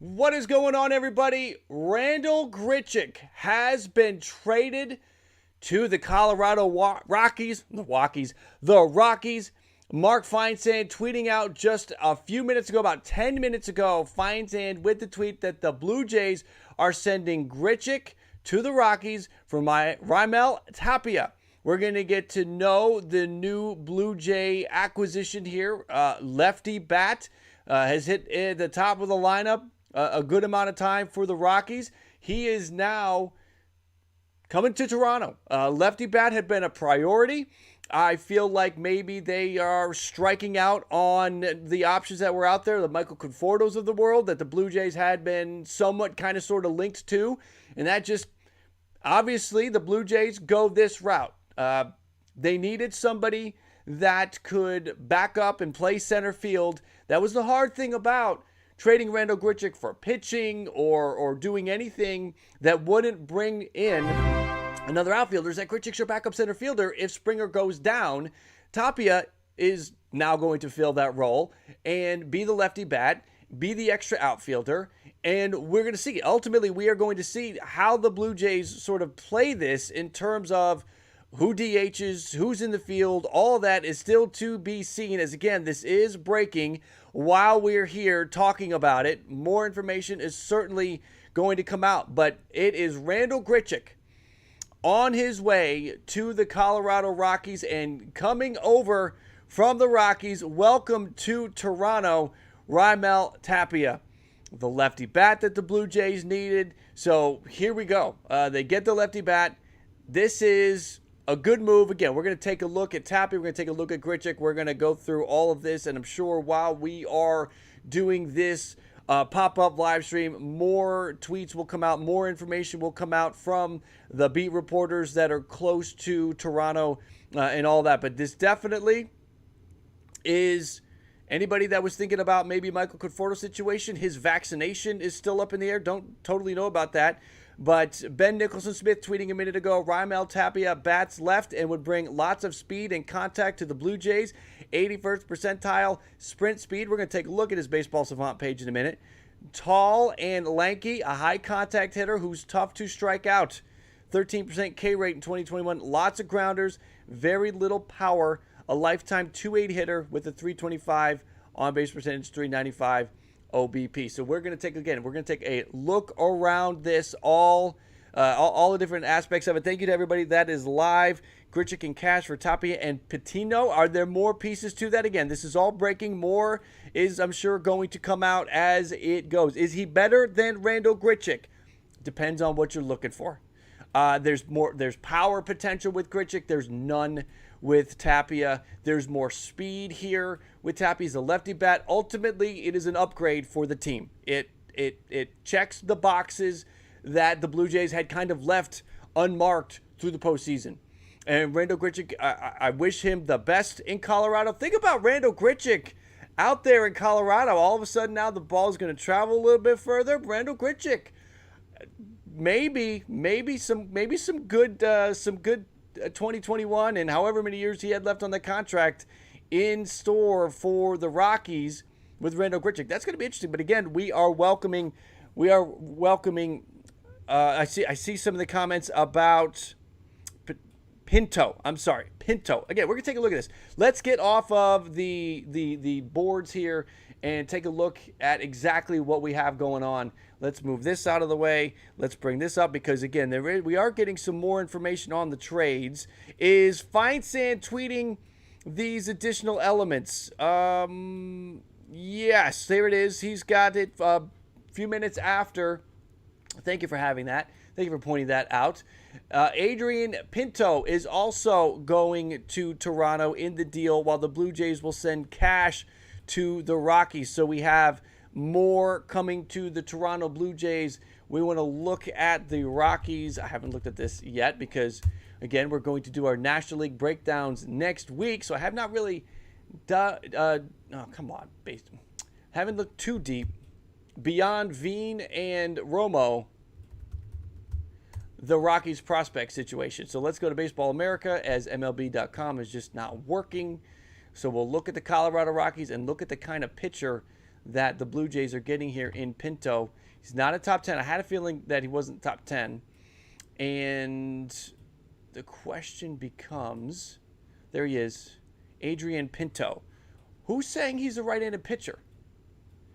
What is going on, everybody? Randal Grichuk has been traded to the Colorado Rockies. The Rockies. Mark Feinsand tweeting out just a few minutes ago, about 10 minutes ago, Feinsand with the tweet that the Blue Jays are sending Grichuk to the Rockies for Raimel Tapia. We're going to get to know the new Blue Jay acquisition here. Lefty bat has hit the top of the lineup a good amount of time for the Rockies. He is now coming to Toronto. Lefty bat had been a priority. I feel like maybe they are striking out on the options that were out there, the Michael Confortos of the world that the Blue Jays had been somewhat kind of sort of linked to. And that just, obviously, the Blue Jays go this route. They needed somebody that could back up and play center field. That was the hard thing about trading Randal Grichuk for pitching or doing anything that wouldn't bring in another outfielder. Is that Grichuk's your backup center fielder if Springer goes down. Tapia is now going to fill that role and be the lefty bat, be the extra outfielder, and we're going to see. Ultimately, we are going to see how the Blue Jays sort of play this in terms of who DHs, who's in the field. All of that is still to be seen, as again, this is breaking while we're here talking about it. More information is certainly going to come out, but it is Randal Grichuk on his way to the Colorado Rockies and coming over from the Rockies. Welcome to Toronto, Raimel Tapia, the lefty bat that the Blue Jays needed. So here we go. They get the lefty bat. This is a good move. Again, we're going to take a look at Tapia. We're going to take a look at Grichuk. We're going to go through all of this, and I'm sure while we are doing this pop-up live stream, more tweets will come out, more information will come out from the beat reporters that are close to Toronto and all that. But this definitely is anybody that was thinking about maybe Michael Conforto situation. His vaccination is still up in the air. Don't totally know about that. But Ben Nicholson-Smith tweeting a minute ago, Raimel Tapia bats left and would bring lots of speed and contact to the Blue Jays. 81st percentile sprint speed. We're going to take a look at his Baseball Savant page in a minute. Tall and lanky, a high contact hitter who's tough to strike out. 13% K rate in 2021. Lots of grounders, very little power. A lifetime 280 hitter with a 325 on base percentage, 395 OBP. So we're going to take a look around this, all the different aspects of it. Thank you to everybody that is live. Grichuk and cash for Tapia and Patino. Are there more pieces to that? Again, this is all breaking. More is, I'm sure, going to come out as it goes. Is he better than Randal Grichuk? Depends on what you're looking for. There's power potential with Grichuk. There's none with Tapia. There's more speed here with Tapia. He's a lefty bat. Ultimately, it is an upgrade for the team. It checks the boxes that the Blue Jays had kind of left unmarked through the postseason. And Randal Grichuk, I wish him the best in Colorado. Think about Randal Grichuk out there in Colorado. All of a sudden now the ball is going to travel a little bit further. Randal Grichuk, maybe some good 2021 and however many years he had left on the contract in store for the Rockies with Randal Grichuk. That's going to be interesting. But again, we are welcoming. I see some of the comments about Pinto. Pinto. Again, we're going to take a look at this. Let's get off of the boards here and take a look at exactly what we have going on. Let's move this out of the way. Let's bring this up because, again, we are getting some more information on the trades. Is Feinsand tweeting these additional elements? Yes, there it is. He's got it a few minutes after. Thank you for having that. Thank you for pointing that out. Adrian Pinto is also going to Toronto in the deal, while the Blue Jays will send cash to the Rockies. So we have more coming to the Toronto Blue Jays. We want to look at the Rockies. I haven't looked at this yet because, again, we're going to do our National League breakdowns next week. So I have not really haven't looked too deep beyond Veen and Romo, the Rockies prospect situation. So let's go to Baseball America, as MLB.com is just not working. So we'll look at the Colorado Rockies and look at the kind of pitcher that the Blue Jays are getting here in Pinto. He's not a top 10. I had a feeling that he wasn't top 10. And the question becomes, there he is, Adrian Pinto. Who's saying he's a right-handed pitcher?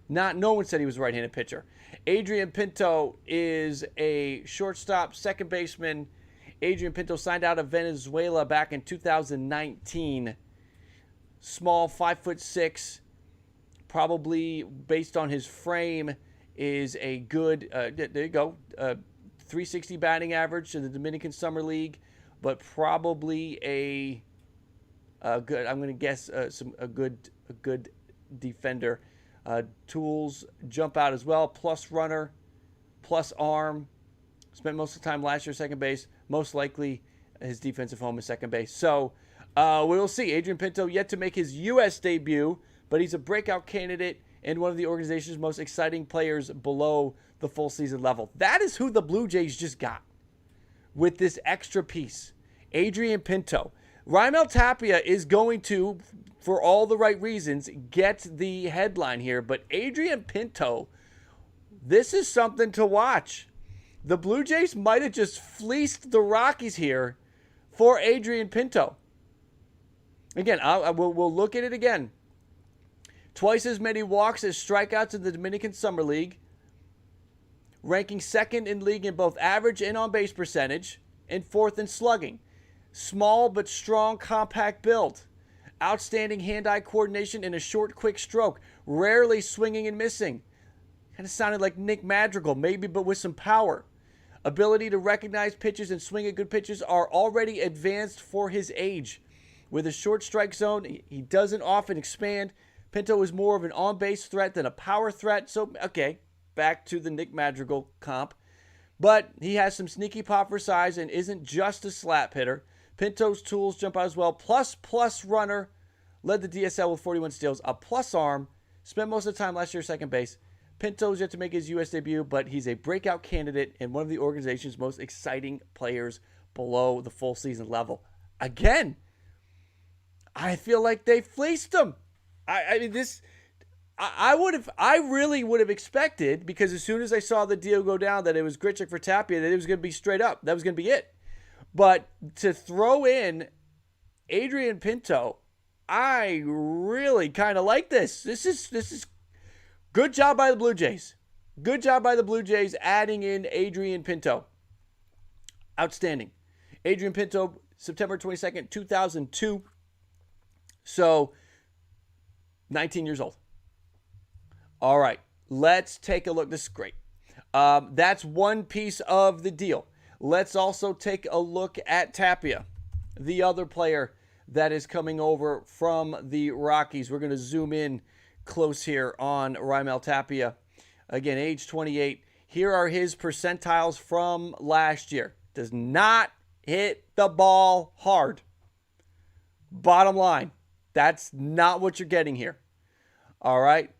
No one said he was a right-handed pitcher. Adrian Pinto is a shortstop, second baseman. Adrian Pinto signed out of Venezuela back in 2019. Small, 5'6", probably based on his frame is a good, there you go, 360 batting average in the Dominican Summer League, but probably a good, I'm going to guess a good defender. Tools, jump out as well, plus runner, plus arm. Spent most of the time last year second base. Most likely his defensive home is second base. So we'll see. Adrian Pinto yet to make his U.S. debut, but he's a breakout candidate and one of the organization's most exciting players below the full season level. That is who the Blue Jays just got with this extra piece. Adrian Pinto. Raimel Tapia is going to, for all the right reasons, get the headline here. But Adrian Pinto, this is something to watch. The Blue Jays might have just fleeced the Rockies here for Adrian Pinto. Again, we'll look at it again. Twice as many walks as strikeouts in the Dominican Summer League. Ranking second in league in both average and on-base percentage. And fourth in slugging. Small but strong, compact build. Outstanding hand-eye coordination and a short, quick stroke. Rarely swinging and missing. Kind of sounded like Nick Madrigal, maybe, but with some power. Ability to recognize pitches and swing at good pitches are already advanced for his age. With a short strike zone, he doesn't often expand. Pinto is more of an on-base threat than a power threat. So, okay, back to the Nick Madrigal comp. But he has some sneaky pop for size and isn't just a slap hitter. Pinto's tools jump out as well. Plus runner. Led the DSL with 41 steals. A plus arm. Spent most of the time last year second base. Pinto's yet to make his U.S. debut, but he's a breakout candidate and one of the organization's most exciting players below the full season level. Again, I feel like they fleeced him. I really would have expected, because as soon as I saw the deal go down that it was Grichuk for Tapia, that it was going to be straight up. That was going to be it. But to throw in Adrian Pinto, I really kind of like this. This is good job by the Blue Jays. Good job by the Blue Jays adding in Adrian Pinto. Outstanding. Adrian Pinto, September 22nd, 2002. So, 19 years old. All right, let's take a look. This is great. That's one piece of the deal. Let's also take a look at Tapia, the other player that is coming over from the Rockies. We're going to zoom in close here on Raimel Tapia. Again, age 28. Here are his percentiles from last year. Does not hit the ball hard. Bottom line, that's not what you're getting here. All right.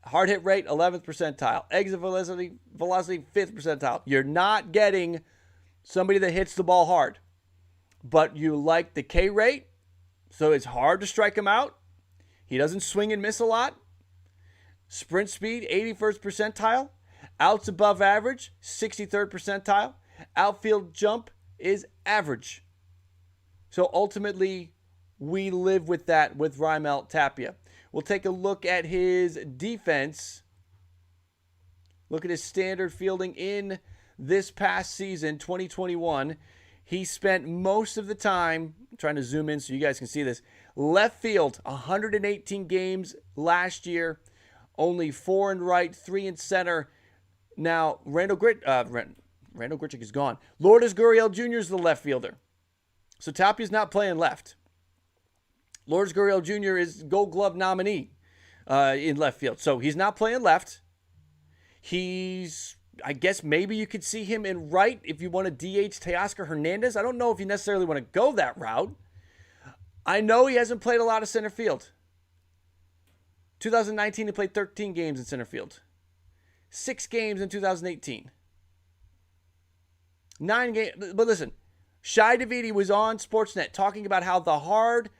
Hard hit rate, 11th percentile. Exit velocity, 5th percentile. You're not getting somebody that hits the ball hard. But you like the K rate, so it's hard to strike him out. He doesn't swing and miss a lot. Sprint speed, 81st percentile. Outs above average, 63rd percentile. Outfield jump is average. So ultimately, we live with that with Raimel Tapia. We'll take a look at his defense. Look at his standard fielding in this past season, 2021. He spent most of the time, I'm trying to zoom in so you guys can see this, left field, 118 games last year. Only 4 in right, 3 in center. Now, Randal Grichuk is gone. Lourdes Gurriel Jr. is the left fielder. So Tapia's not playing left. Lourdes Gurriel Jr. is Gold Glove nominee in left field. So he's not playing left. I guess maybe you could see him in right if you want to DH Teoscar Hernandez. I don't know if you necessarily want to go that route. I know he hasn't played a lot of center field. 2019, he played 13 games in center field. 6 games in 2018. 9 games. But listen, Shai Davidi was on Sportsnet talking about how the hard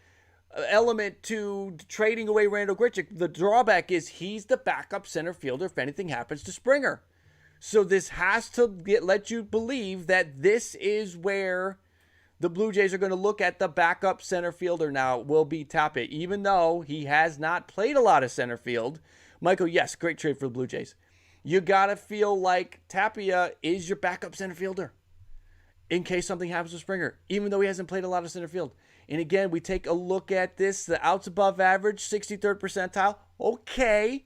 element to trading away Randal Grichuk. The drawback is he's the backup center fielder if anything happens to Springer. So this has to let you believe that this is where the Blue Jays are going to look at the backup center fielder now will be Tapia. Even though he has not played a lot of center field. Michael, yes, great trade for the Blue Jays. You got to feel like Tapia is your backup center fielder in case something happens to Springer, even though he hasn't played a lot of center field. And again, we take a look at this, the outs above average, 63rd percentile. Okay,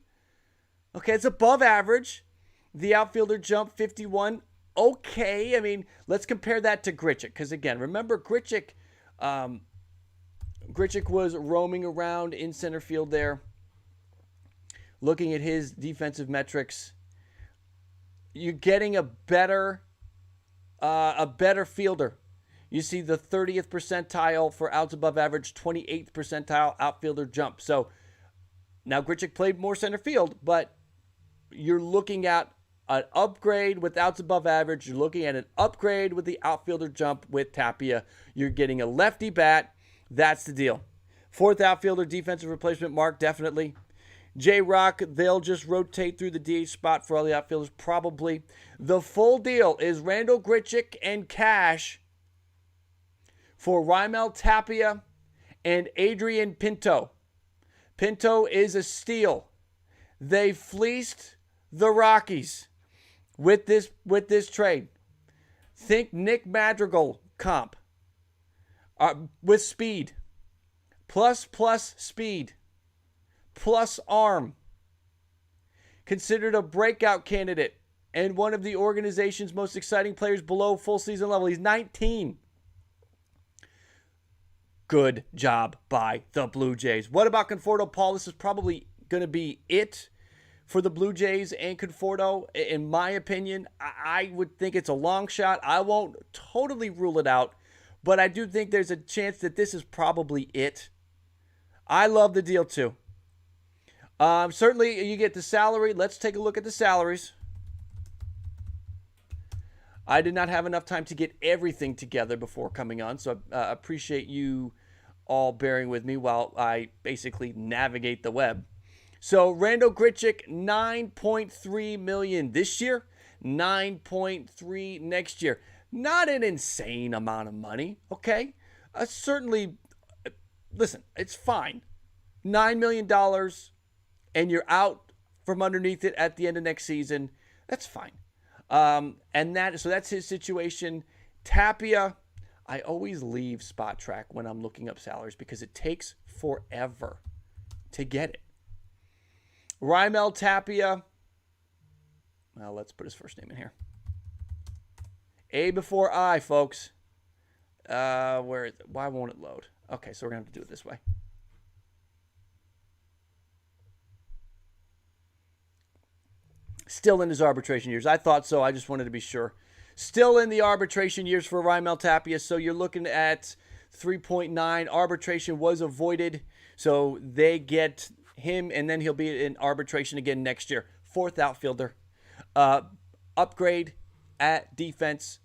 it's above average. The outfielder jump, 51. Okay, I mean, let's compare that to Grichuk. Because again, remember Grichuk was roaming around in center field there, looking at his defensive metrics. You're getting a better fielder. You see the 30th percentile for outs above average, 28th percentile outfielder jump. So now Grichuk played more center field, but you're looking at an upgrade with outs above average. You're looking at an upgrade with the outfielder jump with Tapia. You're getting a lefty bat. That's the deal. Fourth outfielder, defensive replacement, Mark, definitely. J-Rock, they'll just rotate through the DH spot for all the outfielders, probably. The full deal is Randal Grichuk and cash for Raimel Tapia and Adrian Pinto. Pinto is a steal. They fleeced the Rockies with this trade. Think Nick Madrigal comp with speed. Plus speed. Plus arm. Considered a breakout candidate and one of the organization's most exciting players below full season level. He's 19. Good job by the Blue Jays. What about Conforto, Paul? This is probably going to be it for the Blue Jays and Conforto. In my opinion, I would think it's a long shot. I won't totally rule it out, but I do think there's a chance that this is probably it. I love the deal too. Certainly, you get the salary. Let's take a look at the salaries. I did not have enough time to get everything together before coming on, so I appreciate you all bearing with me while I basically navigate the web. So Randal Grichuk, $9.3 million this year, $9.3 next year. Not an insane amount of money, okay? Certainly, listen, it's fine. $9 million. And you're out from underneath it at the end of next season, that's fine. So that's his situation. Tapia, I always leave Spot Track when I'm looking up salaries because it takes forever to get it. Raimel Tapia, well, let's put his first name in here. A before I, folks. Where is it? Why won't it load? Okay, so we're going to have to do it this way. Still in his arbitration years. I thought so. I just wanted to be sure. Still in the arbitration years for Raimel Tapia. So you're looking at 3.9. Arbitration was avoided. So they get him, and then he'll be in arbitration again next year. Fourth outfielder. Upgrade at defense.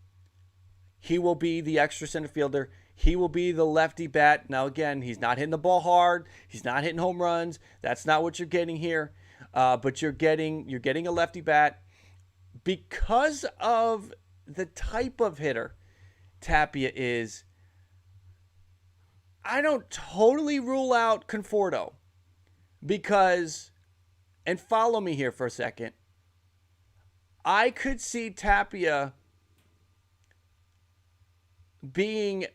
He will be the extra center fielder. He will be the lefty bat. Now, again, he's not hitting the ball hard. He's not hitting home runs. That's not what you're getting here. But you're getting a lefty bat because of the type of hitter Tapia is. I don't totally rule out Conforto because, and follow me here for a second, I could see Tapia being,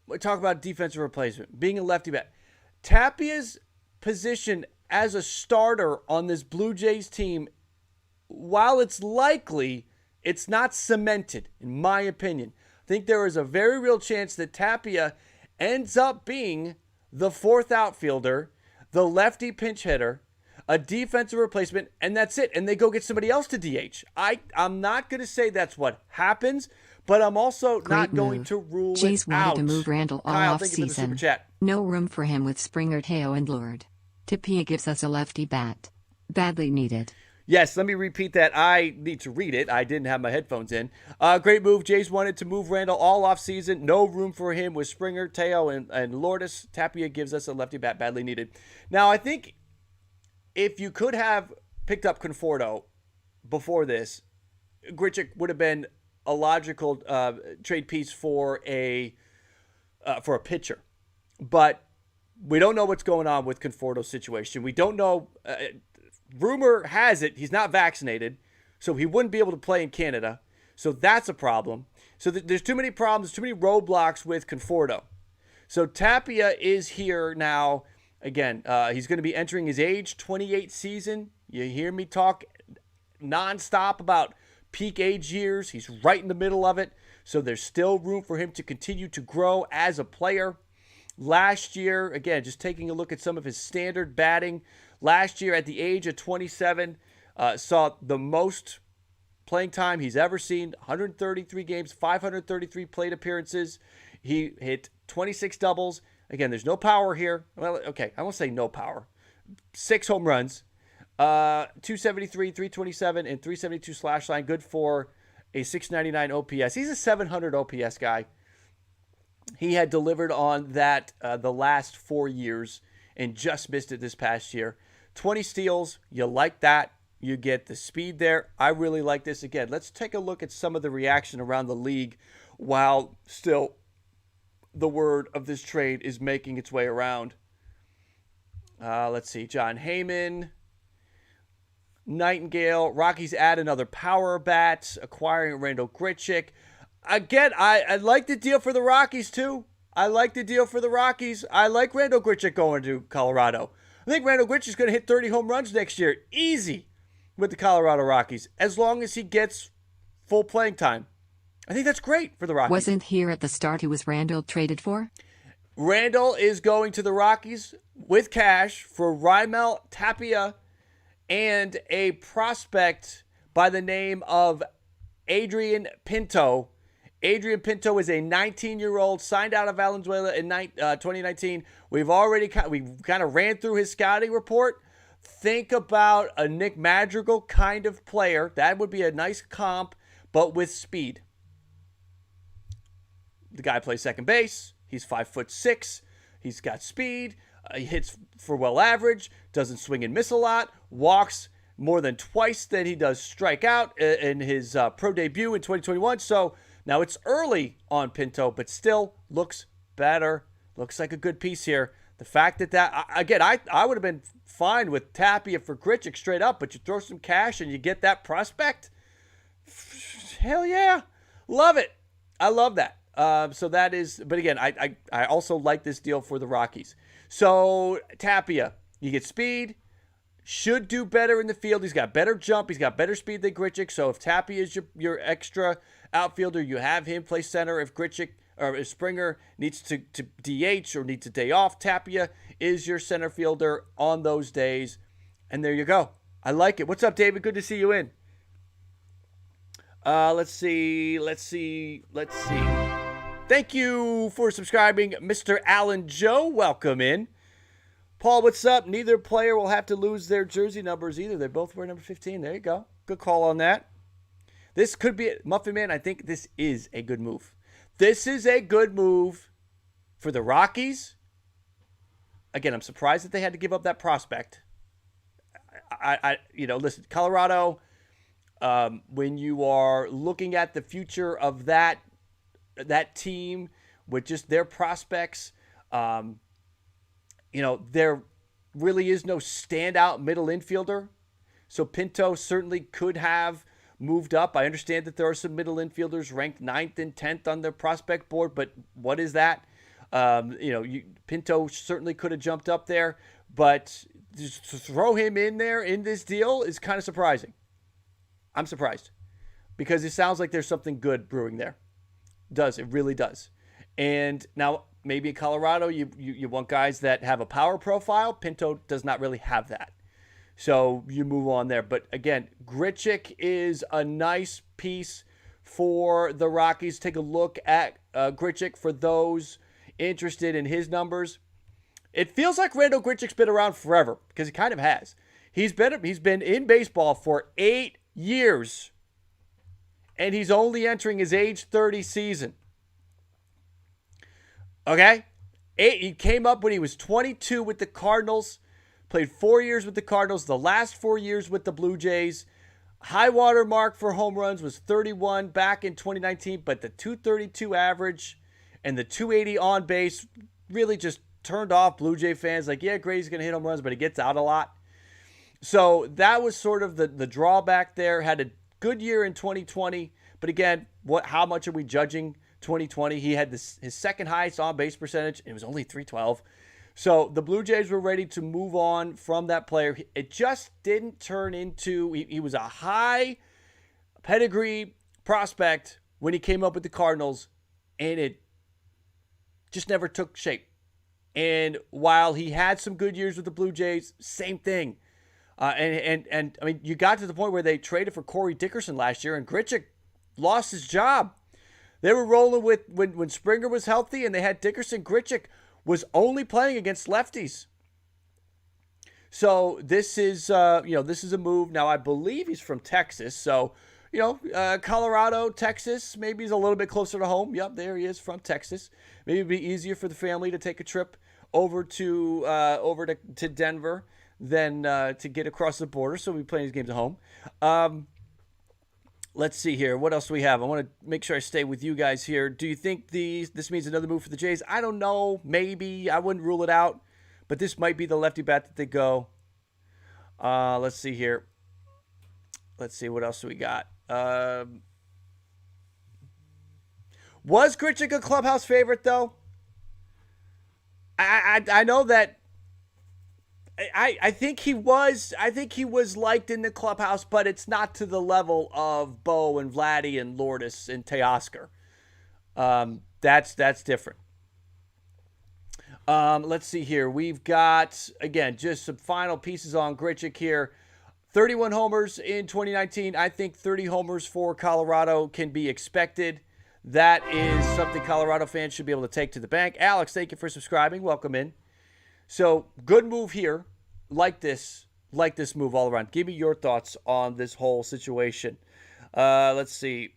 we talk about defensive replacement, being a lefty bat. Tapia's position as a starter on this Blue Jays team, while it's likely, it's not cemented, in my opinion. I think there is a very real chance that Tapia ends up being the fourth outfielder, the lefty pinch hitter, a defensive replacement, and that's it. And they go get somebody else to DH. I'm not going to say that's what happens, but I'm also not going to rule Jays it out. wanted to move Randal all Kyle, off thank you for the season. super chat. No room for him with Springer, Teo, and Lord. Tapia gives us a lefty bat. Badly needed. Yes, let me repeat that. I need to read it. I didn't have my headphones in. Great move. Jays wanted to move Randal all offseason. No room for him with Springer, Teo, and Lourdes. Tapia gives us a lefty bat badly needed. Now, I think if you could have picked up Conforto before this, Grichuk would have been a logical trade piece for a pitcher. But we don't know what's going on with Conforto's situation. We don't know. Rumor has it he's not vaccinated, so he wouldn't be able to play in Canada. So that's a problem. So there's too many problems, too many roadblocks with Conforto. So Tapia is here now. Again, he's going to be entering his age 28 season. You hear me talk nonstop about peak age years. He's right in the middle of it. So there's still room for him to continue to grow as a player. Last year, again, just taking a look at some of his standard batting. Last year, at the age of 27, saw the most playing time he's ever seen. 133 games, 533 plate appearances. He hit 26 doubles. Again, there's no power here. Well, okay, I won't say no power. 6 home runs, 273, 327, and 372 slash line. Good for a 699 OPS. He's a 700 OPS guy. He had delivered on that the last 4 years and just missed it this past year. 20 steals, you like that. You get the speed there. I really like this. Again, let's take a look at some of the reaction around the league while still the word of this trade is making its way around. Let's see. John Heyman, Nightingale, Rockies add another power bat, acquiring Randal Grichuk. Again, I like the deal for the Rockies, too. I like the deal for the Rockies. I like Randal Grichuk going to Colorado. I think Randal Grichuk is going to hit 30 home runs next year. Easy with the Colorado Rockies, as long as he gets full playing time. I think that's great for the Rockies. Wasn't here at the start who was Randal traded for? Randal is going to the Rockies with cash for Raimel Tapia and a prospect by the name of Adrian Pinto. Adrian Pinto is a 19-year-old, signed out of Valenzuela in 2019. We kind of ran through his scouting report. Think about a Nick Madrigal kind of player. That would be a nice comp, but with speed. The guy plays second base. He's 5'6". He's got speed. He hits for well average. Doesn't swing and miss a lot. Walks more than twice than he does strike out in his pro debut in 2021. So now it's early on Pinto, but still looks better. Looks like a good piece here. The fact that again, I would have been fine with Tapia for Grichuk straight up, but you throw some cash and you get that prospect. Hell yeah. Love it. I love that. So that is, but again, I also like this deal for the Rockies. So Tapia, you get speed, should do better in the field. He's got better jump. He's got better speed than Grichuk. So if Tapia is your extra outfielder, you have him play center. If Grichuk or if Springer needs to DH or needs a day off, Tapia is your center fielder on those days. And there you go. I like it. What's up, David? Good to see you in. Let's see. Thank you for subscribing, Mr. Allen Joe. Welcome in. Paul, what's up? Neither player will have to lose their jersey numbers either. They both wear number 15. There you go. Good call on that. This could be it. Muffin Man, I think this is a good move. This is a good move for the Rockies. Again, I'm surprised that they had to give up that prospect. Listen, Colorado, when you are looking at the future of that team with just their prospects, there really is no standout middle infielder. So Pinto certainly could have moved up. I understand that there are some middle infielders ranked 9th and 10th on their prospect board, but what is that? Pinto certainly could have jumped up there, but just to throw him in there in this deal is kind of surprising. I'm surprised because it sounds like there's something good brewing there. It really does. And now maybe in Colorado, you want guys that have a power profile. Pinto does not really have that. So you move on there. But again, Grichuk is a nice piece for the Rockies. Take a look at Grichuk for those interested in his numbers. It feels like Randal Grichuk's been around forever because he kind of has. He's been in baseball for 8 years, and he's only entering his age 30 season. Okay? He came up when he was 22 with the Cardinals, played 4 years with the Cardinals, the last 4 years with the Blue Jays. High water mark for home runs was 31 back in 2019, but the 232 average and the 280 on base really just turned off Blue Jay fans. Like, yeah, Grady's going to hit home runs, but he gets out a lot. So that was sort of the drawback there. Had a good year in 2020, but again, how much are we judging 2020? He had his second highest on-base percentage. It was only .312. So the Blue Jays were ready to move on from that player. It just didn't turn into, he was a high pedigree prospect when he came up with the Cardinals, and it just never took shape. And while he had some good years with the Blue Jays, same thing. And I mean, you got to the point where they traded for Corey Dickerson last year, and Grichuk lost his job. They were rolling with, when Springer was healthy and they had Dickerson, Grichuk was only playing against lefties. So this is, this is a move. Now, I believe he's from Texas. So, Colorado, Texas, maybe he's a little bit closer to home. Yep, there he is from Texas. Maybe it'd be easier for the family to take a trip over to Denver than to get across the border. So we'll be playing these games at home. Let's see here. What else do we have? I want to make sure I stay with you guys here. Do you think this means another move for the Jays? I don't know. Maybe. I wouldn't rule it out. But this might be the lefty bat that they go. Let's see here. Let's see. What else do we got? Was Grichuk a clubhouse favorite, though? I know that. I think he was liked in the clubhouse, but it's not to the level of Bo and Vladdy and Lourdes and Teoscar. That's different. Let's see here. We've got, again, just some final pieces on Grichuk here. 31 homers in 2019. I think 30 homers for Colorado can be expected. That is something Colorado fans should be able to take to the bank. Alex, thank you for subscribing. Welcome in. So, good move here. Like this move all around. Give me your thoughts on this whole situation. Let's see.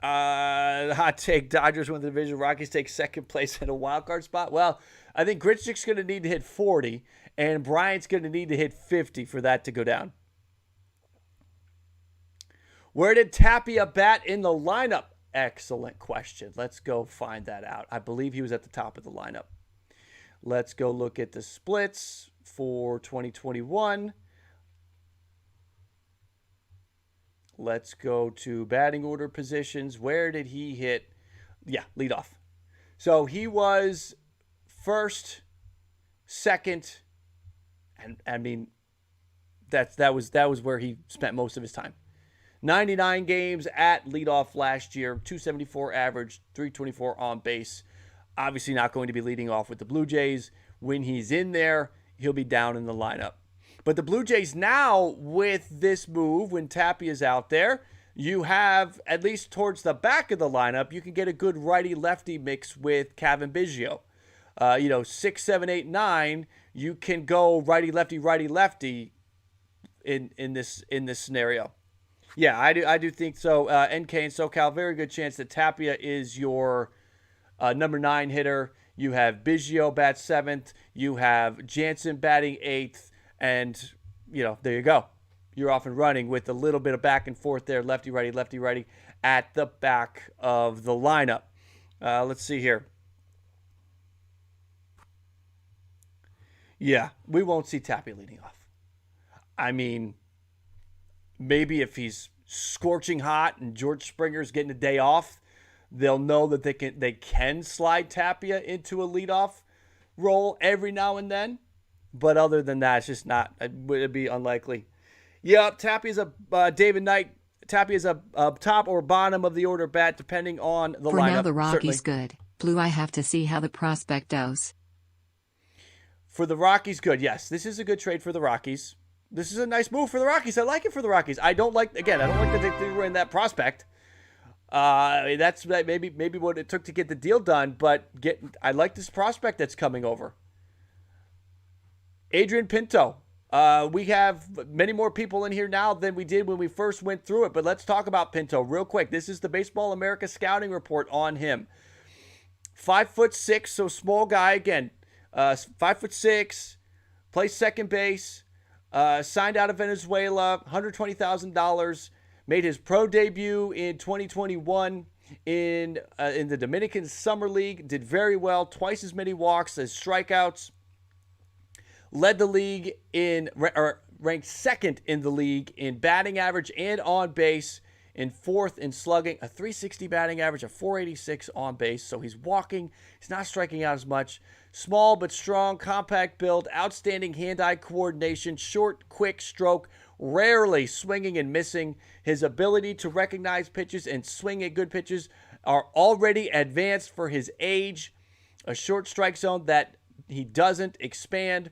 Hot take, Dodgers win the division. Rockies take second place in a wild card spot. Well, I think Grichuk's going to need to hit 40, and Bryant's going to need to hit 50 for that to go down. Where did Tapia bat in the lineup? Excellent question. Let's go find that out. I believe he was at the top of the lineup. Let's go look at the splits for 2021. Let's go to batting order positions. Where did he hit? Yeah, leadoff. So he was first, second, and I mean that was where he spent most of his time. 99 games at leadoff last year, 274 average, 324 on base. Obviously not going to be leading off with the Blue Jays. When he's in there, he'll be down in the lineup. But the Blue Jays now, with this move, when Tapia's out there, you have, at least towards the back of the lineup, you can get a good righty-lefty mix with Cavan Biggio. 6, 7, 8, 9, you can go righty-lefty in this scenario. Yeah, I do think so. NK and SoCal, very good chance that Tapia is your number 9 hitter. You have Biggio bat 7th. You have Jansen batting 8th. And, there you go. You're off and running with a little bit of back and forth there, lefty-righty at the back of the lineup. Let's see here. Yeah, we won't see Tapia leading off. I mean, maybe if he's scorching hot and George Springer's getting a day off, they'll know that they can slide Tapia into a leadoff role every now and then. But other than that, it's just not. It'd be unlikely. Yep, Tapia's David Knight. Tapia's a top or bottom of the order bat, depending on the lineup. For now, the Rockies certainly. Good. Blue, I have to see how the prospect does. For the Rockies, good. Yes, this is a good trade for the Rockies. This is a nice move for the Rockies. I like it for the Rockies. I don't like that they were in that prospect. That's maybe what it took to get the deal done. But I like this prospect that's coming over. Adrian Pinto, We have many more people in here now than we did when we first went through it, but let's talk about Pinto real quick. This is the Baseball America scouting report on him. 5'6", so small guy again. 5'6", plays second base. Signed out of Venezuela, $120,000. Made his pro debut in 2021 in the Dominican Summer League. Did very well, twice as many walks as strikeouts. Led the league ranked second in the league in batting average and on base, and fourth in slugging, a 360 batting average, a 486 on base. So he's walking, he's not striking out as much. Small but strong, compact build, outstanding hand-eye coordination, short, quick stroke, rarely swinging and missing. His ability to recognize pitches and swing at good pitches are already advanced for his age. A short strike zone that he doesn't expand.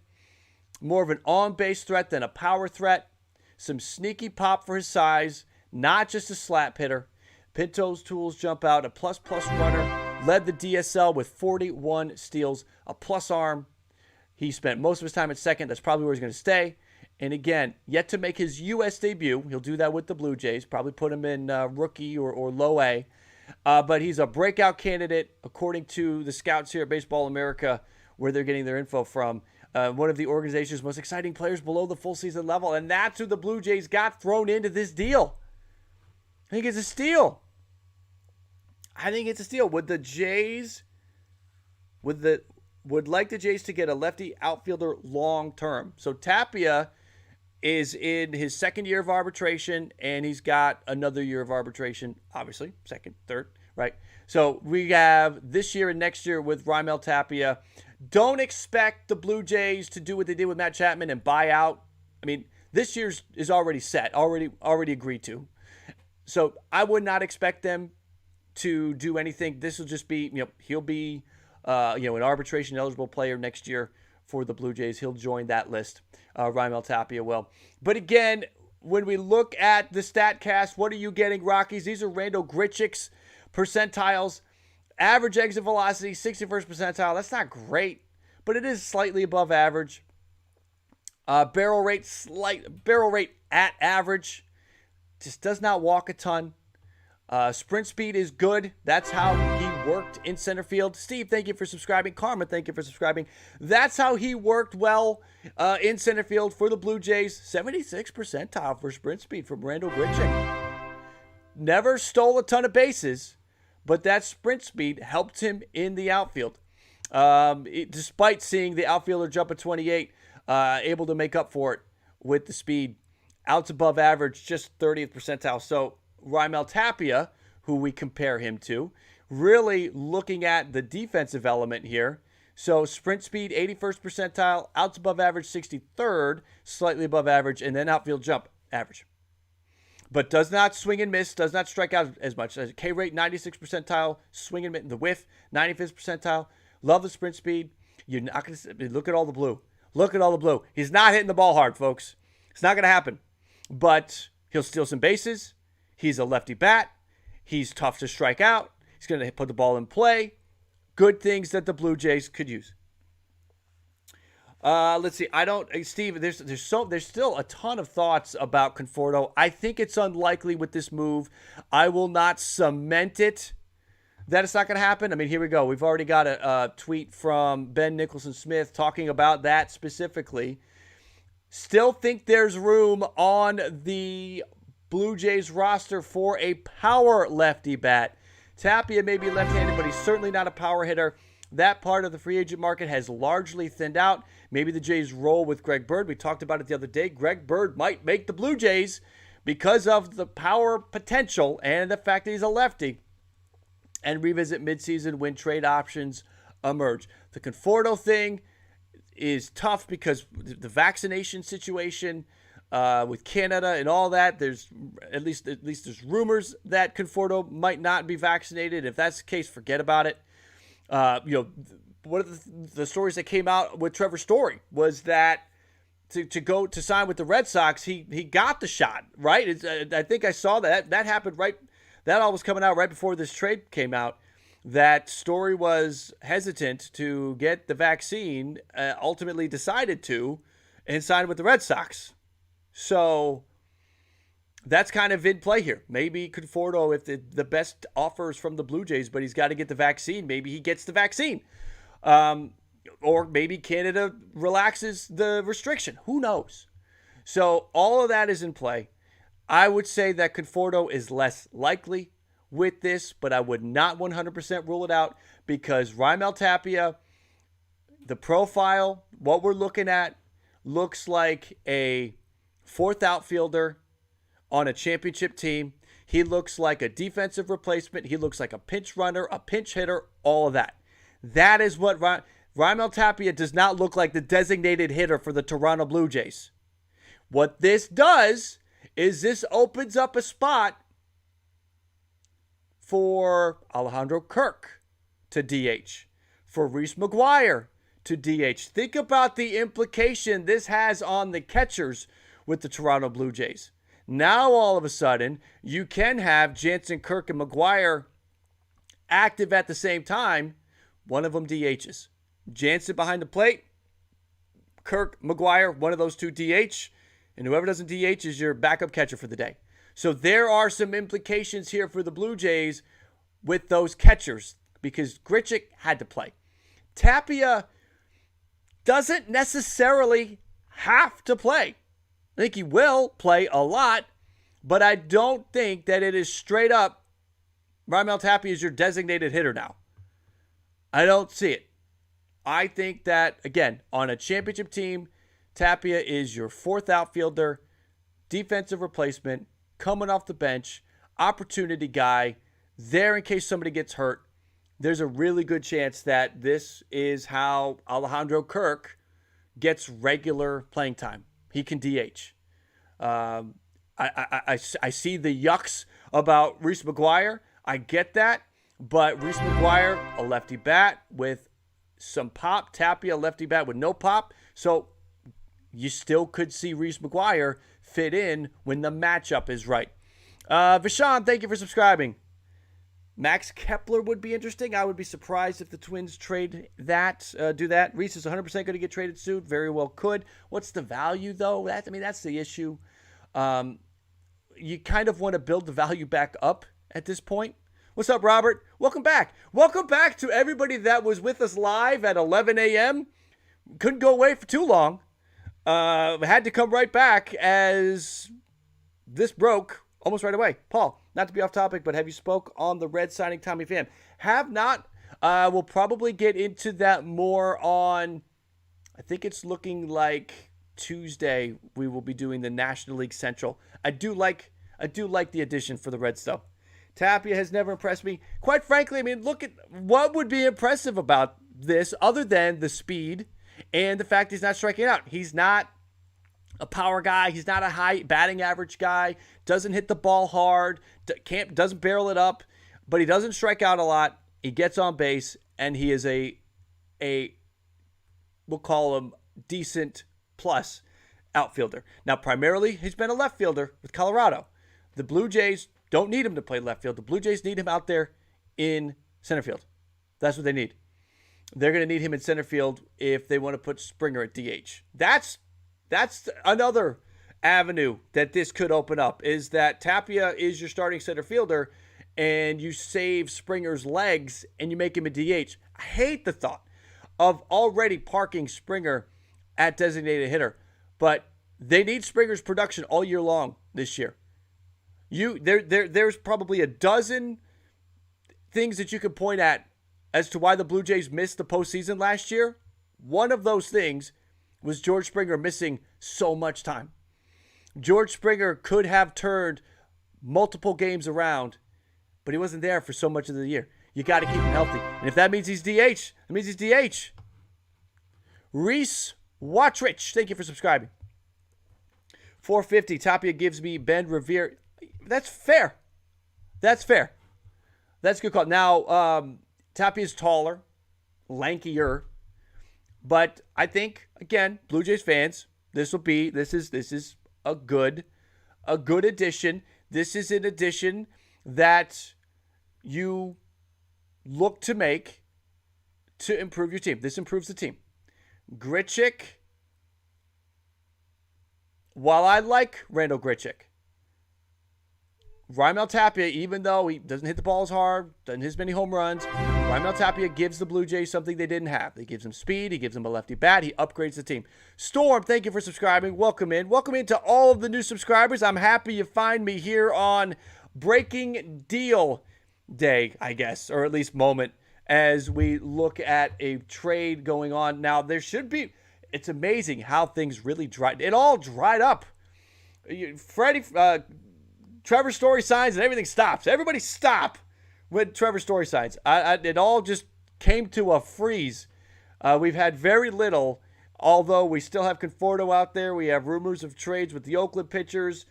More of an on-base threat than a power threat. Some sneaky pop for his size. Not just a slap hitter. Pinto's tools jump out. A plus-plus runner. Led the DSL with 41 steals. A plus arm. He spent most of his time at second. That's probably where he's going to stay. And again, yet to make his U.S. debut. He'll do that with the Blue Jays. Probably put him in rookie or low A. But he's a breakout candidate, according to the scouts here at Baseball America, where they're getting their info from. One of the organization's most exciting players below the full season level. And that's who the Blue Jays got thrown into this deal. I think it's a steal. Would the Jays, would like the Jays to get a lefty outfielder long term? So Tapia is in his second year of arbitration, and he's got another year of arbitration, obviously, second, third, right? So we have this year and next year with Raimel Tapia. Don't expect the Blue Jays to do what they did with Matt Chapman and buy out. I mean, this year's is already set, already agreed to. So I would not expect them to do anything. This will just be, he'll be, an arbitration eligible player next year for the Blue Jays. He'll join that list. Raimel Tapia will. But again, when we look at the StatCast, what are you getting, Rockies? These are Randal Grichuk's percentiles. Average exit velocity, 61st percentile. That's not great, but it is slightly above average. Barrel rate at average. Just does not walk a ton. Sprint speed is good. That's how he worked in center field. Steve, thank you for subscribing. Karma, thank you for subscribing. That's how he worked well in center field for the Blue Jays. 76th percentile for sprint speed from Randal Grichuk. Never stole a ton of bases, but that sprint speed helped him in the outfield. Despite seeing the outfielder jump at 28, able to make up for it with the speed. Outs above average, just 30th percentile. So Raimel Tapia, who we compare him to, really looking at the defensive element here. So sprint speed, 81st percentile, outs above average, 63rd, slightly above average, and then outfield jump, average. But does not swing and miss, does not strike out as much. K rate, 96th percentile, swing and miss, the whiff, 95th percentile. Love the sprint speed. You're not going to look at all the blue. Look at all the blue. He's not hitting the ball hard, folks. It's not going to happen. But he'll steal some bases. He's a lefty bat. He's tough to strike out. He's going to put the ball in play. Good things that the Blue Jays could use. Let's see. Steve, there's still a ton of thoughts about Conforto. I think it's unlikely with this move. I will not cement it that it's not going to happen. I mean, here we go. We've already got a tweet from Ben Nicholson Smith talking about that specifically. Still think there's room on the Blue Jays roster for a power lefty bat. Tapia may be left-handed, but he's certainly not a power hitter. That part of the free agent market has largely thinned out. Maybe the Jays roll with Greg Bird. We talked about it the other day. Greg Bird might make the Blue Jays because of the power potential and the fact that he's a lefty, and revisit midseason when trade options emerge. The Conforto thing is tough because the vaccination situation with Canada and all that. There's at least there's rumors that Conforto might not be vaccinated. If that's the case, forget about it. One of the stories that came out with Trevor Story was that to go to sign with the Red Sox, he got the shot, right? I think I saw that happened right. That all was coming out right before this trade came out. That Story was hesitant to get the vaccine, ultimately decided to, and signed with the Red Sox. So that's kind of in play here. Maybe Conforto, if the best offers from the Blue Jays, but he's got to get the vaccine, maybe he gets the vaccine. Or maybe Canada relaxes the restriction. Who knows? So all of that is in play. I would say that Conforto is less likely with this, but I would not 100% rule it out because Raimel Tapia, the profile, what we're looking at, looks like a fourth outfielder on a championship team. He looks like a defensive replacement. He looks like a pinch runner, a pinch hitter, all of that. That is what Raimel Tapia does not look like, the designated hitter for the Toronto Blue Jays. What this does is this opens up a spot for Alejandro Kirk to DH, for Reese McGuire to DH. Think about the implication this has on the catchers with the Toronto Blue Jays. Now, all of a sudden, you can have Jansen, Kirk, and McGuire active at the same time. One of them DHs. Jansen behind the plate, Kirk, McGuire, one of those two DH, and whoever doesn't DH is your backup catcher for the day. So there are some implications here for the Blue Jays with those catchers because Grichuk had to play. Tapia doesn't necessarily have to play. I think he will play a lot, but I don't think that it is straight up Raimel Tapia is your designated hitter now. I don't see it. I think that, again, on a championship team, Tapia is your fourth outfielder, defensive replacement, coming off the bench, opportunity guy, there in case somebody gets hurt. There's a really good chance that this is how Alejandro Kirk gets regular playing time. He can DH. I see the yucks about Reese McGuire. I get that. But Reese McGuire, a lefty bat with some pop. Tapia, lefty bat with no pop. So you still could see Reese McGuire fit in when the matchup is right. Vishon, thank you for subscribing. Max Kepler would be interesting. I would be surprised if the Twins do that. Reese is 100% going to get traded soon. Very well could. What's the value, though? That's the issue. You kind of want to build the value back up at this point. What's up, Robert? Welcome back. Welcome back to everybody that was with us live at 11 a.m. Couldn't go away for too long. Had to come right back as this broke almost right away. Paul, not to be off topic, but have you spoke on the Red signing Tommy Pham? Have not. We'll probably get into that more on, I think it's looking like Tuesday we will be doing the National League Central. I do like the addition for the Reds, though. Tapia has never impressed me. Quite frankly, look at what would be impressive about this other than the speed and the fact he's not striking out. He's not a power guy. He's not a high batting average guy. Doesn't hit the ball hard. Doesn't barrel it up. But he doesn't strike out a lot. He gets on base, and he is a we'll call him decent plus outfielder. Now, primarily, he's been a left fielder with Colorado. The Blue Jays don't need him to play left field. The Blue Jays need him out there in center field. That's what they need. They're going to need him in center field if they want to put Springer at DH. That's another avenue that this could open up, is that Tapia is your starting center fielder and you save Springer's legs and you make him a DH. I hate the thought of already parking Springer at designated hitter, but they need Springer's production all year long this year. There's probably a dozen things that you could point at as to why the Blue Jays missed the postseason last year. One of those things was George Springer missing so much time. George Springer could have turned multiple games around, but he wasn't there for so much of the year. You got to keep him healthy. And if that means he's DH, that means he's DH. Reese Wattrich, thank you for subscribing. 450, Tapia gives me Ben Revere. That's fair. That's fair. That's a good call. Now, Tapia's taller, lankier, but I think, again, Blue Jays fans, this is a good addition. This is an addition that you look to make to improve your team. This improves the team. Grichuk, while I like Randal Grichuk, Raimel Tapia, even though he doesn't hit the ball as hard, doesn't hit as many home runs, Raimel Tapia gives the Blue Jays something they didn't have. He gives them speed. He gives them a lefty bat. He upgrades the team. Storm, thank you for subscribing. Welcome in. Welcome in to all of the new subscribers. I'm happy you find me here on Breaking Deal Day, I guess, or at least moment, as we look at a trade going on. Now, there should be, it's amazing how things really dried. It all dried up. Trevor Story signs and everything stops. Everybody stop when Trevor Story signs. It all just came to a freeze. We've had very little, although we still have Conforto out there. We have rumors of trades with the Oakland pitchers.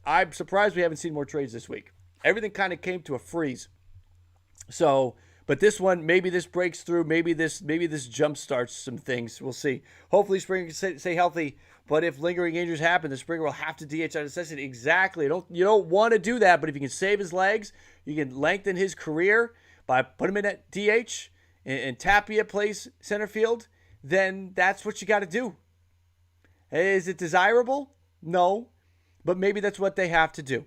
I'm surprised we haven't seen more trades this week. Everything kind of came to a freeze. So, but this one, maybe this breaks through. Maybe this jump starts some things. We'll see. Hopefully Springer can stay healthy. But if lingering injuries happen, the Springer will have to DH out of necessity. Exactly. You don't want to do that, but if you can save his legs, you can lengthen his career by putting him in at DH and Tapia plays center field, then that's what you got to do. Is it desirable? No. But maybe that's what they have to do.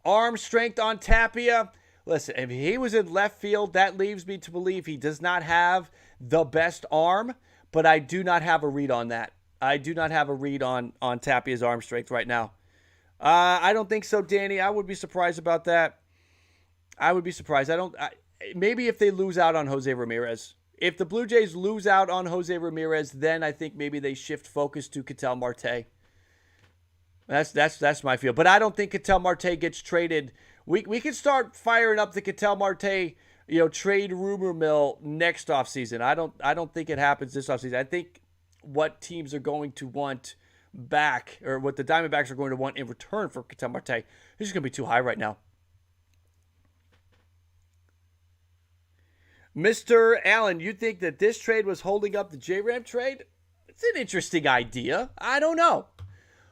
Arm strength on Tapia. Listen, if he was in left field, that leaves me to believe he does not have the best arm, but I do not have a read on that. I do not have a read on Tapia's arm strength right now. I don't think so, Danny. I would be surprised about that. I would be surprised. Maybe if they lose out on Jose Ramirez. If the Blue Jays lose out on Jose Ramirez, then I think maybe they shift focus to Ketel Marte. That's my feel. But I don't think Ketel Marte gets traded. We can start firing up the Ketel Marte, trade rumor mill next offseason. I don't think it happens this offseason. I think what teams are going to want back, or what the Diamondbacks are going to want in return for Ketel Marte, is just going to be too high right now. Mr. Allen, you think that this trade was holding up the J-Ram trade? It's an interesting idea. I don't know.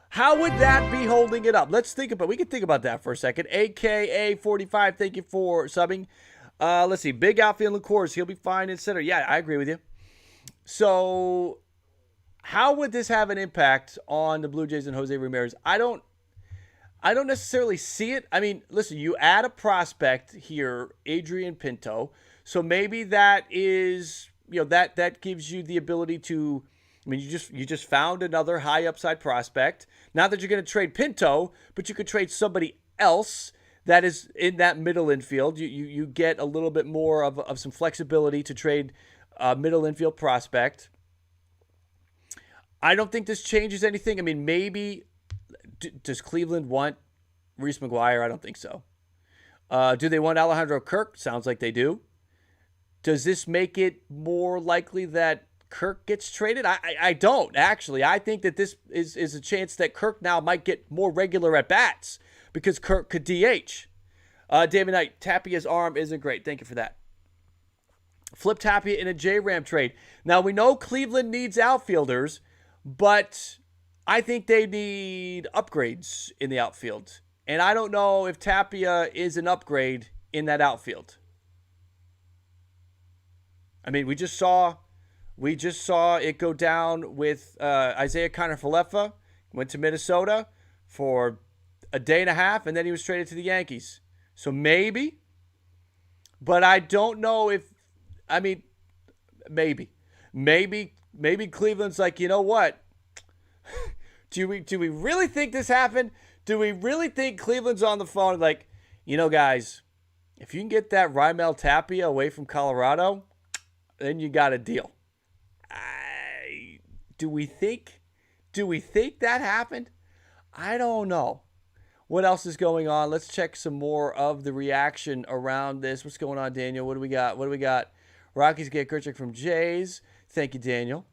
How would that be holding it up? We can think about that for a second. AKA45, thank you for subbing. Let's see. Big outfield in course. He'll be fine in center. Yeah, I agree with you. So, how would this have an impact on the Blue Jays and Jose Ramirez? I don't necessarily see it. I mean, listen, you add a prospect here, Adrian Pinto. So maybe that is, that gives you the ability to, you just found another high upside prospect. Not that you're going to trade Pinto, but you could trade somebody else that is in that middle infield. You get a little bit more of some flexibility to trade a middle infield prospect. I don't think this changes anything. I mean, maybe, does Cleveland want Reese McGuire? I don't think so. Do they want Alejandro Kirk? Sounds like they do. Does this make it more likely that Kirk gets traded? I don't, actually. I think that this is a chance that Kirk now might get more regular at-bats because Kirk could DH. David Knight, Tapia's arm isn't great. Thank you for that. Flip Tapia in a J-Ram trade. Now, we know Cleveland needs outfielders, but I think they need upgrades in the outfield. And I don't know if Tapia is an upgrade in that outfield. I mean, we just saw it go down with Isaiah Kiner-Falefa. Went to Minnesota for a day and a half, and then he was traded to the Yankees. So maybe, but I don't know if. I mean, maybe Cleveland's like, you know what? Do we really think this happened? Do we really think Cleveland's on the phone like, guys, if you can get that Raimel Tapia away from Colorado, then you got a deal. Do we think that happened? I don't know. What else is going on? Let's check some more of the reaction around this. What's going on, Daniel? What do we got? Rockies get Grichuk from Jays. Thank you, Daniel.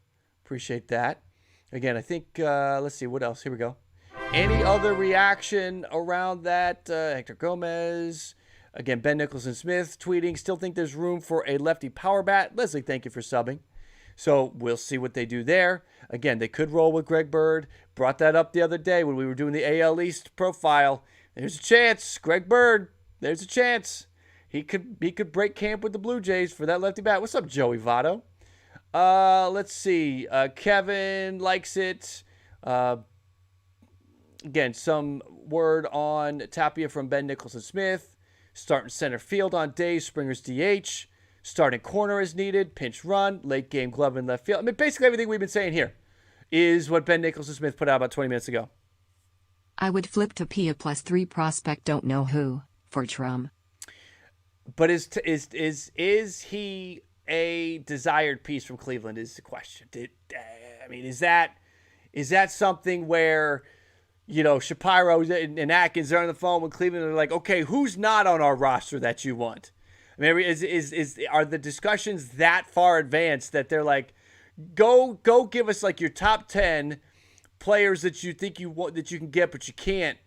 Appreciate that. Again, I think, let's see, what else? Here we go. Any other reaction around that? Hector Gomez. Again, Ben Nicholson-Smith tweeting, still think there's room for a lefty power bat. Leslie, thank you for subbing. So we'll see what they do there. Again, they could roll with Greg Bird. Brought that up the other day when we were doing the AL East profile. There's a chance. Greg Bird, there's a chance. he could break camp with the Blue Jays for that lefty bat. What's up, Joey Votto? Let's see. Kevin likes it. Again, some word on Tapia from Ben Nicholson Smith. Starting center field on days, Springer's DH. Starting corner is needed. Pinch run. Late game glove in left field. I mean, basically everything we've been saying here is what Ben Nicholson Smith put out about 20 minutes ago. I would flip Tapia +3 prospect don't know who for Trum. But is he a desired piece from Cleveland is the question. Is that something where, Shapiro and Atkins are on the phone with Cleveland and they're like, okay, who's not on our roster that you want? I mean, are the discussions that far advanced that they're like, go give us like your top 10 players that you think you want, that you can get, but you can't.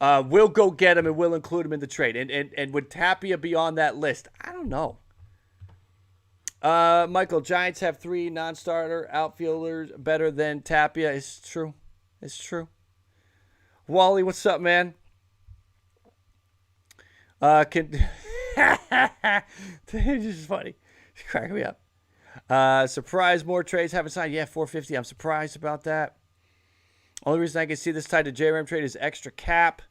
We'll go get them and we'll include them in the trade. And would Tapia be on that list? I don't know. Michael, Giants have 3 non-starter outfielders better than Tapia. It's true. Wally, what's up, man? It's just funny. It's cracking me up. Surprise, more trades haven't signed. Yeah, 450. I'm surprised about that. Only reason I can see this tied to JRAM trade is extra cap.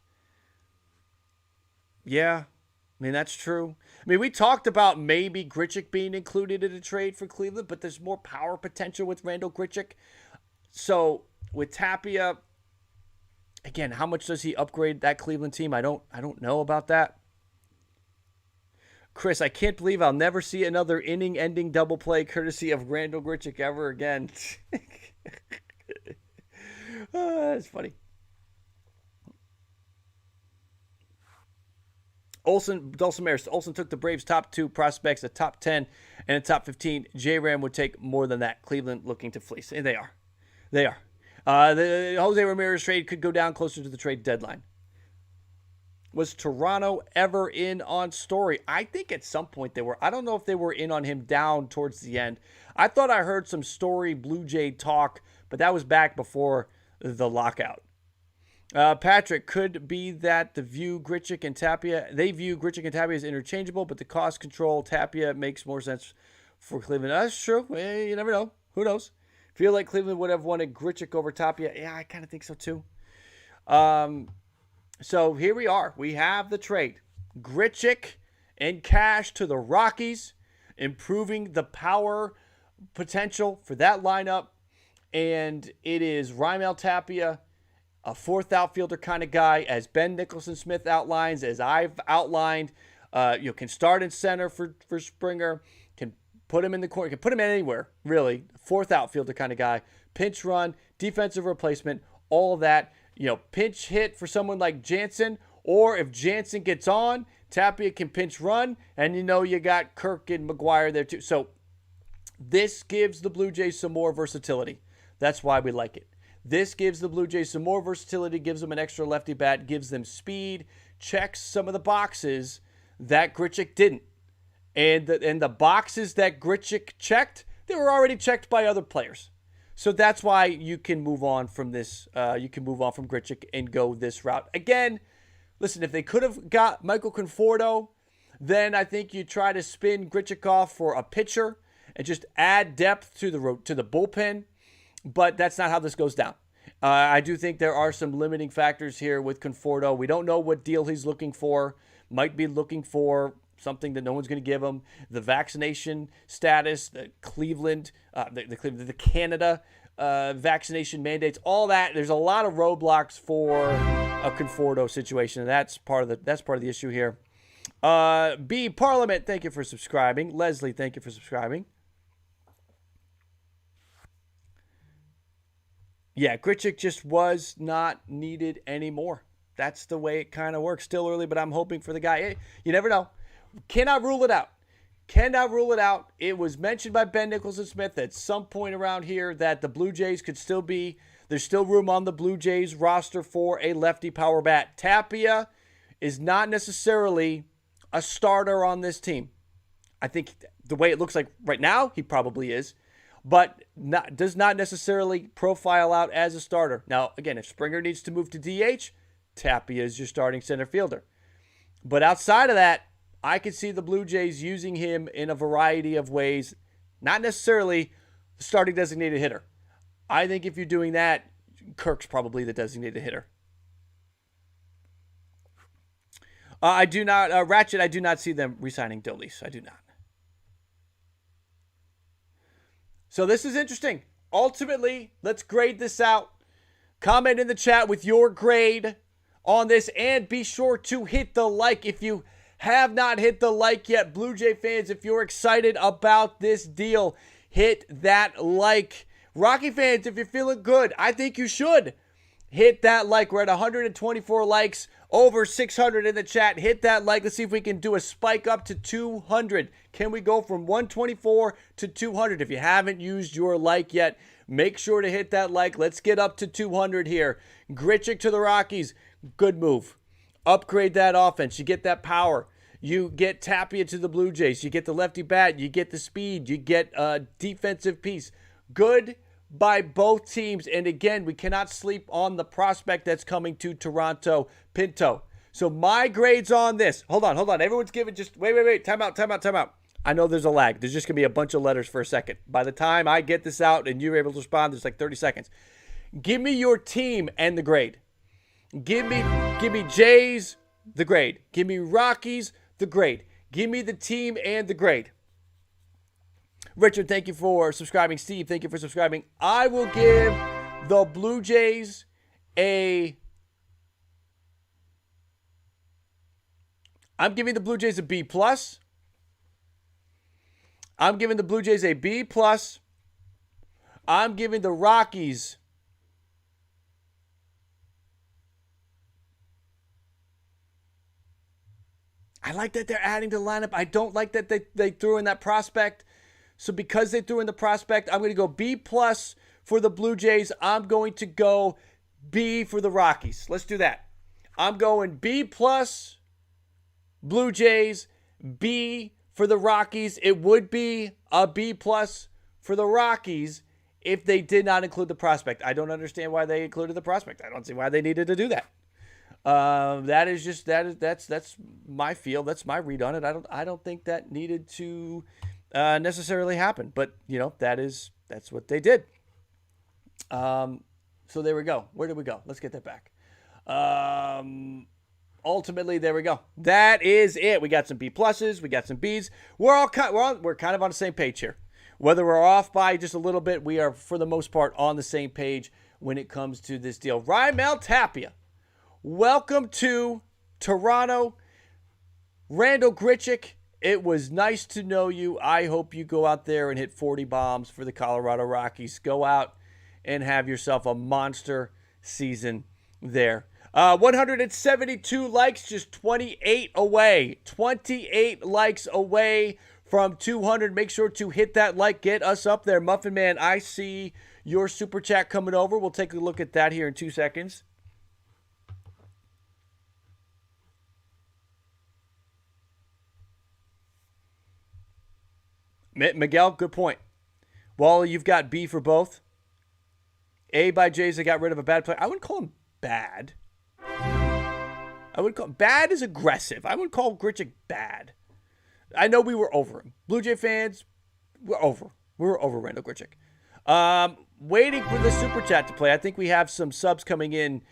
Yeah, I mean, that's true. I mean, we talked about maybe Grichuk being included in a trade for Cleveland, but there's more power potential with Randal Grichuk. So with Tapia, again, how much does he upgrade that Cleveland team? I don't know about that. Chris, I can't believe I'll never see another inning-ending double play courtesy of Randal Grichuk ever again. That's funny. Dulce Maris. Olsen took the Braves' top 2 prospects, a top 10, and a top 15. J-Ram would take more than that. Cleveland looking to fleece. And they are. The Jose Ramirez trade could go down closer to the trade deadline. Was Toronto ever in on Story? I think at some point they were. I don't know if they were in on him down towards the end. I thought I heard some Story Blue Jay talk, but that was back before the lockout. Patrick, could be that they view Grichuk and Tapia as interchangeable, but the cost control Tapia makes more sense for Cleveland. That's true. You never know. Who knows? Feel like Cleveland would have wanted Grichuk over Tapia. Yeah, I kind of think so too. So here we are. We have the trade. Grichuk and cash to the Rockies, improving the power potential for that lineup. And it is Raimel Tapia, a 4th outfielder kind of guy, as Ben Nicholson Smith outlines, as I've outlined. Can start in center for Springer, can put him in the corner, can put him anywhere, really. 4th outfielder kind of guy. Pinch run, defensive replacement, all of that. Pinch hit for someone like Jansen, or if Jansen gets on, Tapia can pinch run, and you got Kirk and McGuire there too. So this gives the Blue Jays some more versatility. That's why we like it. This gives the Blue Jays some more versatility, gives them an extra lefty bat, gives them speed, checks some of the boxes that Grichuk didn't. And the boxes that Grichuk checked, they were already checked by other players. So that's why you can move on from this. You can move on from Grichuk and go this route. Again, listen, if they could have got Michael Conforto, then I think you try to spin Grichuk off for a pitcher and just add depth to the bullpen. But that's not how this goes down. I do think there are some limiting factors here with Conforto. We don't know what deal he's looking for. Might be looking for something that no one's going to give him. The vaccination status, the Cleveland, the Canada vaccination mandates, all that. There's a lot of roadblocks for a Conforto situation, and that's part of the issue here. B Parliament, thank you for subscribing. Leslie, thank you for subscribing. Yeah, Grichuk just was not needed anymore. That's the way it kind of works. Still early, but I'm hoping for the guy. You never know. Cannot rule it out. It was mentioned by Ben Nicholson Smith at some point around here that the Blue Jays could still be, there's still room on the Blue Jays roster for a lefty power bat. Tapia is not necessarily a starter on this team. I think the way it looks like right now, he probably is. But does not necessarily profile out as a starter. Now, again, if Springer needs to move to DH, Tapia is your starting center fielder. But outside of that, I could see the Blue Jays using him in a variety of ways, not necessarily the starting designated hitter. I think if you're doing that, Kirk's probably the designated hitter. I do not, Ratchet, I do not see them re-signing Dolis. I do not. So this is interesting. Ultimately, let's grade this out. Comment in the chat with your grade on this, and be sure to hit the like if you have not hit the like yet. Blue Jay fans, if you're excited about this deal, hit that like. Rocky fans, if you're feeling good, I think you should hit that like. We're at 124 likes, over 600 in the chat. Hit that like. Let's see if we can do a spike up to 200. Can we go from 124 to 200? If you haven't used your like yet, make sure to hit that like. Let's get up to 200 here. Grichuk to the Rockies. Good move. Upgrade that offense. You get that power. You get Tapia to the Blue Jays. You get the lefty bat. You get the speed. You get a defensive piece. Good by both teams. And again, we cannot sleep on the prospect that's coming to Toronto, Pinto. So my grades on this. Hold on. Everyone's giving just, wait. Time out. I know there's a lag. There's just going to be a bunch of letters for a second. By the time I get this out and you're able to respond, there's like 30 seconds. Give me your team and the grade. Give me Jays, the grade. Give me Rockies, the grade. Give me the team and the grade. Richard, thank you for subscribing. Steve, thank you for subscribing. I will give the Blue Jays I'm giving the Blue Jays a B+. I'm giving the Blue Jays a B+. I'm giving the Rockies I like that they're adding to the lineup. I don't like that they threw in that prospect. So because they threw in the prospect, I'm going to go B+ for the Blue Jays. I'm going to go B for the Rockies. Let's do that. I'm going B+ Blue Jays, B for the Rockies. It would be a B+ for the Rockies if they did not include the prospect. I don't understand why they included the prospect. I don't see why they needed to do that. That's my feel. That's my read on it. I don't think that needed to necessarily happen, but that's what they did. So there we go. Where did we go? Let's get that back. Ultimately, there we go. That is it. We got some B+, we got some Bs. We're kind of on the same page here. Whether we're off by just a little bit, we are for the most part on the same page when it comes to this deal. Raimel Tapia, welcome to Toronto. Randal Grichuk, it was nice to know you. I hope you go out there and hit 40 bombs for the Colorado Rockies. Go out and have yourself a monster season there. 172 likes, just 28 away. 28 likes away from 200. Make sure to hit that like. Get us up there. Muffin Man, I see your super chat coming over. We'll take a look at that here in 2 seconds. Miguel, good point. Wally, you've got B for both. A by Jays, they got rid of a bad player. I wouldn't call him bad. Bad is aggressive. I wouldn't call Grichuk bad. I know we were over him. Blue Jay fans, we're over. We were over Randal Grichuk. Waiting for the super chat to play. I think we have some subs coming in,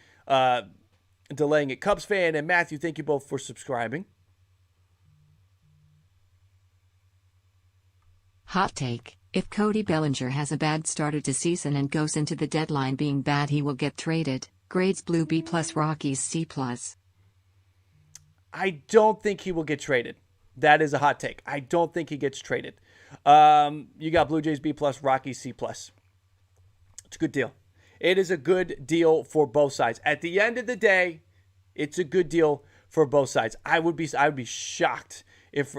delaying it. Cubs fan and Matthew, thank you both for subscribing. Hot take. If Cody Bellinger has a bad start to season and goes into the deadline being bad, he will get traded. Grades Blue B+, Rockies C+. I don't think he will get traded. That is a hot take. I don't think he gets traded. You got Blue Jays B+, Rockies C+. It's a good deal. It is a good deal for both sides. At the end of the day, it's a good deal for both sides. I would be shocked if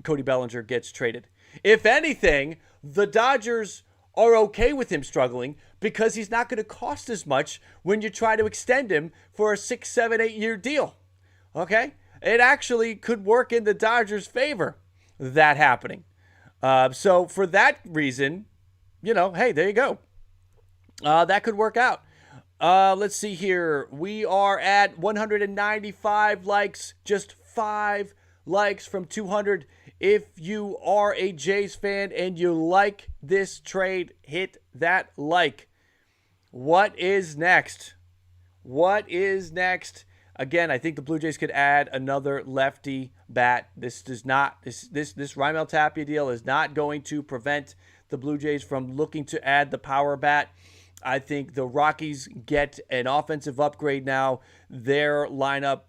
Cody Bellinger gets traded. If anything, the Dodgers are okay with him struggling because he's not going to cost as much when you try to extend him for a 6, 7, 8 year deal. Okay? It actually could work in the Dodgers' favor, that happening. So for that reason, hey, there you go. That could work out. Let's see here. We are at 195 likes, just 5 likes from 200. If you are a Jays fan and you like this trade, hit that like. What is next? What is next? Again, I think the Blue Jays could add another lefty bat. This Raimel Tapia deal is not going to prevent the Blue Jays from looking to add the power bat. I think the Rockies get an offensive upgrade now. Their lineup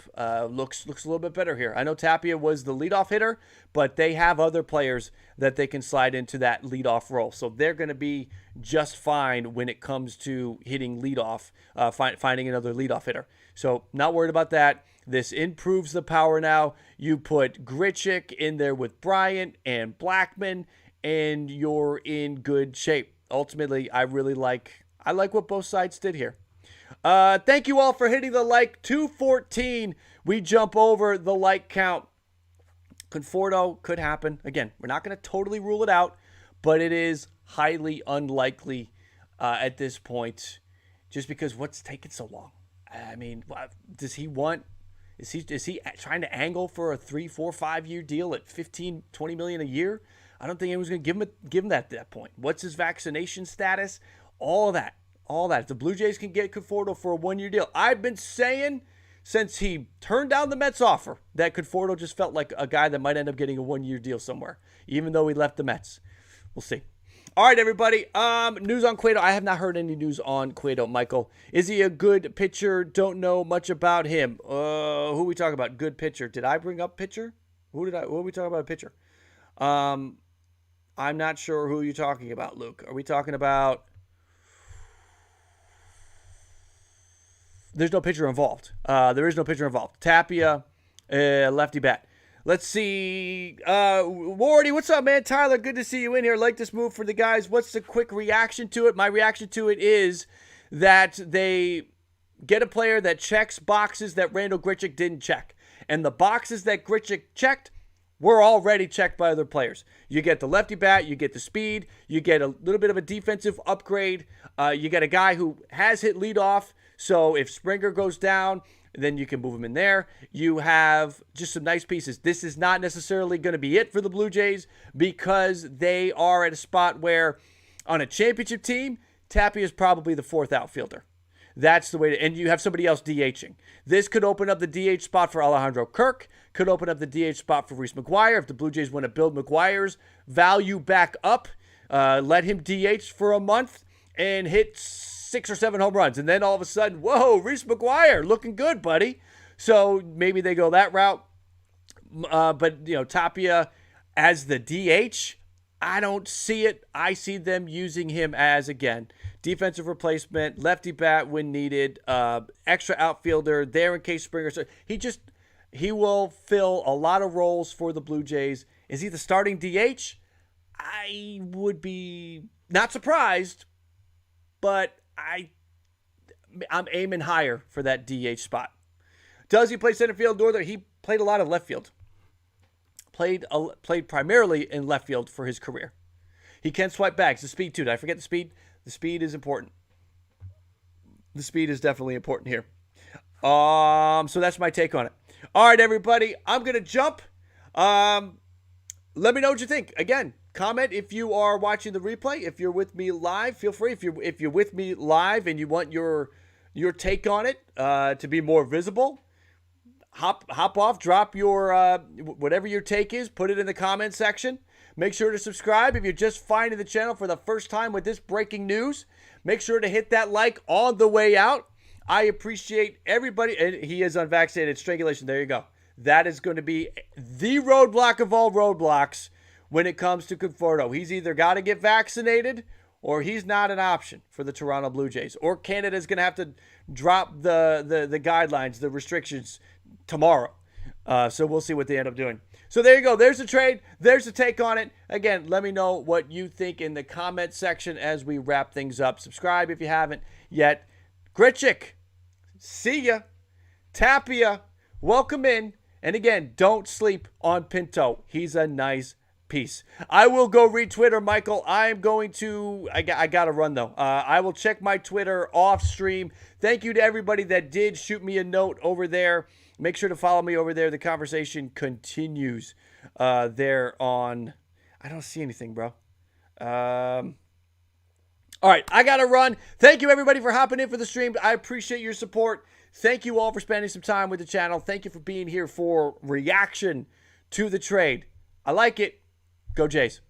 looks a little bit better here. I know Tapia was the leadoff hitter, but they have other players that they can slide into that leadoff role. So they're going to be just fine when it comes to hitting leadoff, finding another leadoff hitter. So not worried about that. This improves the power now. You put Grichuk in there with Bryant and Blackmon, and you're in good shape. Ultimately, I like what both sides did here. Thank you all for hitting the like. 214. We jump over the like count. Conforto could happen. Again, we're not going to totally rule it out, but it is highly unlikely at this point, just because what's taking so long? I mean, does he want? Is he trying to angle for a 3, 4, 5 year deal at $15, $20 million a year? I don't think anyone's going to give him that at that point. What's his vaccination status? All that. If the Blue Jays can get Conforto for a 1 year deal, I've been saying since he turned down the Mets offer that Conforto just felt like a guy that might end up getting a 1 year deal somewhere, even though he left the Mets. We'll see. All right, everybody. News on Cueto. I have not heard any news on Cueto. Michael, is he a good pitcher? Don't know much about him. Who are we talking about? Good pitcher. Did I bring up pitcher? What are we talking about? Pitcher. I'm not sure who you're talking about, Luke. Are we talking about? There's no pitcher involved. There is no pitcher involved. Tapia, lefty bat. Let's see. Wardy, what's up, man? Tyler, good to see you in here. Like this move for the guys. What's the quick reaction to it? My reaction to it is that they get a player that checks boxes that Randal Grichuk didn't check. And the boxes that Grichuk checked were already checked by other players. You get the lefty bat, you get the speed, you get a little bit of a defensive upgrade. You get a guy who has hit leadoff, so if Springer goes down, then you can move him in there. You have just some nice pieces. This is not necessarily going to be it for the Blue Jays because they are at a spot where on a championship team, Tapia is probably the fourth outfielder. That's the way to, and you have somebody else DHing. This could open up the DH spot for Alejandro Kirk, could open up the DH spot for Reese McGuire. If the Blue Jays want to build McGuire's value back up, let him DH for a month and hit 6 or 7 home runs. And then all of a sudden, whoa, Reese McGuire, looking good, buddy. So maybe they go that route. But, Tapia as the DH, I don't see it. I see them using him as, again, defensive replacement, lefty bat when needed, extra outfielder there in case Springer. So he will fill a lot of roles for the Blue Jays. Is he the starting DH? I would be not surprised, but I'm aiming higher for that DH spot. Does he play center field? Northern? He played a lot of left field. Played primarily in left field for his career. He can swipe bags. The speed too. Did I forget the speed? The speed is important. The speed is definitely important here. So that's my take on it. All right, everybody. I'm gonna jump. Let me know what you think. Again, comment if you are watching the replay. If you're with me live, feel free. If you're with me live and you want your take on it to be more visible, hop off, drop your whatever your take is, put it in the comment section. Make sure to subscribe if you're just finding the channel for the first time with this breaking news. Make sure to hit that like on the way out. I appreciate everybody. And he is unvaccinated. Strangulation. There you go. That is going to be the roadblock of all roadblocks when it comes to Conforto. He's either got to get vaccinated or he's not an option for the Toronto Blue Jays. Or Canada's going to have to drop the guidelines, the restrictions tomorrow. So we'll see what they end up doing. So there you go. There's the trade. There's the take on it. Again, let me know what you think in the comment section as we wrap things up. Subscribe if you haven't yet. Grichuk, see ya. Tapia, welcome in. And again, don't sleep on Pinto. He's a nice Peace. I will go read Twitter, Michael. I'm going to, I got to run though. I will check my Twitter off stream. Thank you to everybody that did shoot me a note over there. Make sure to follow me over there. The conversation continues there on, I don't see anything, bro. All right, I got to run. Thank you, everybody, for hopping in for the stream. I appreciate your support. Thank you all for spending some time with the channel. Thank you for being here for reaction to the trade. I like it. Go Jays.